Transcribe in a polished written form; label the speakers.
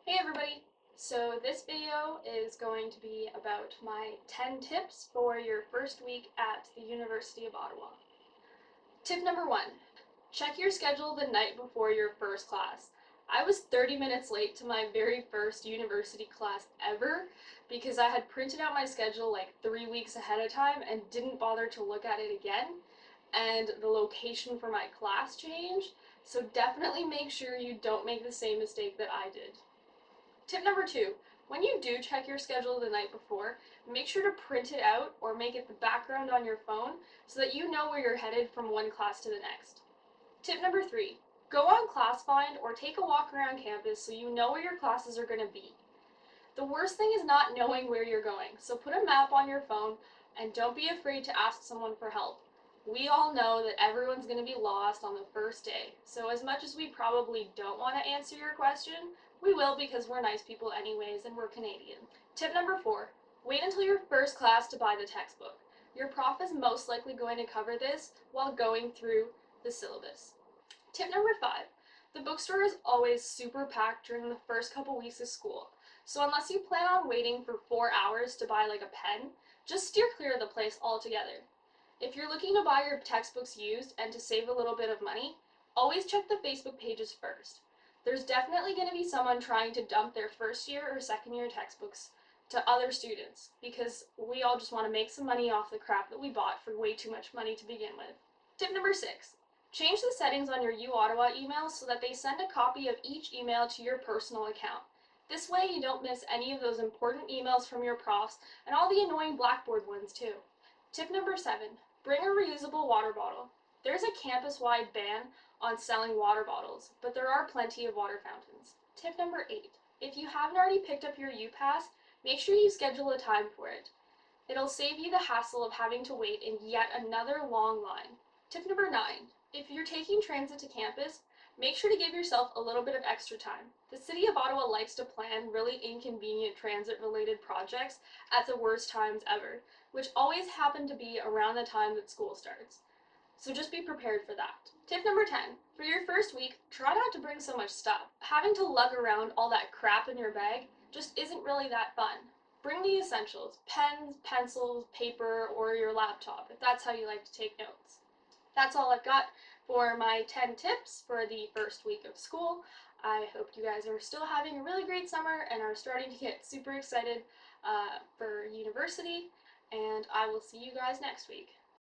Speaker 1: Hey everybody! So this video is going to be about my 10 tips for your first week at the University of Ottawa. Tip number 1. Check your schedule the night before your first class. I was 30 minutes late to my very first university class ever because I had printed out my schedule like 3 weeks ahead of time and didn't bother to look at it again, and the location for my class changed, so definitely make sure you don't make the same mistake that I did. Tip number 2, when you do check your schedule the night before, make sure to print it out or make it the background on your phone so that you know where you're headed from one class to the next. Tip number 3, go on ClassFind or take a walk around campus so you know where your classes are going to be. The worst thing is not knowing where you're going, so put a map on your phone and don't be afraid to ask someone for help. We all know that everyone's going to be lost on the first day, so as much as we probably don't want to answer your question, we will because we're nice people anyways and we're Canadian. Tip number 4, wait until your first class to buy the textbook. Your prof is most likely going to cover this while going through the syllabus. Tip number 5, the bookstore is always super packed during the first couple weeks of school, so unless you plan on waiting for 4 hours to buy like a pen, just steer clear of the place altogether. If you're looking to buy your textbooks used and to save a little bit of money, always check the Facebook pages first. There's definitely going to be someone trying to dump their first year or second year textbooks to other students because we all just want to make some money off the crap that we bought for way too much money to begin with. Tip number 6, change the settings on your uOTTAWA emails so that they send a copy of each email to your personal account. This way you don't miss any of those important emails from your profs and all the annoying Blackboard ones too. Tip number 7, bring a reusable water bottle. There's a campus-wide ban on selling water bottles, but there are plenty of water fountains. Tip number 8, if you haven't already picked up your UPASS, make sure you schedule a time for it. It'll save you the hassle of having to wait in yet another long line. Tip number 9, if you're taking transit to campus, make sure to give yourself a little bit of extra time. The City of Ottawa likes to plan really inconvenient transit-related projects at the worst times ever, which always happen to be around the time that school starts. So just be prepared for that. Tip number 10, for your first week, try not to bring so much stuff. Having to lug around all that crap in your bag just isn't really that fun. Bring the essentials, pens, pencils, paper, or your laptop, if that's how you like to take notes. That's all I've got for my 10 tips for the first week of school. I hope you guys are still having a really great summer and are starting to get super excited for university, and I will see you guys next week.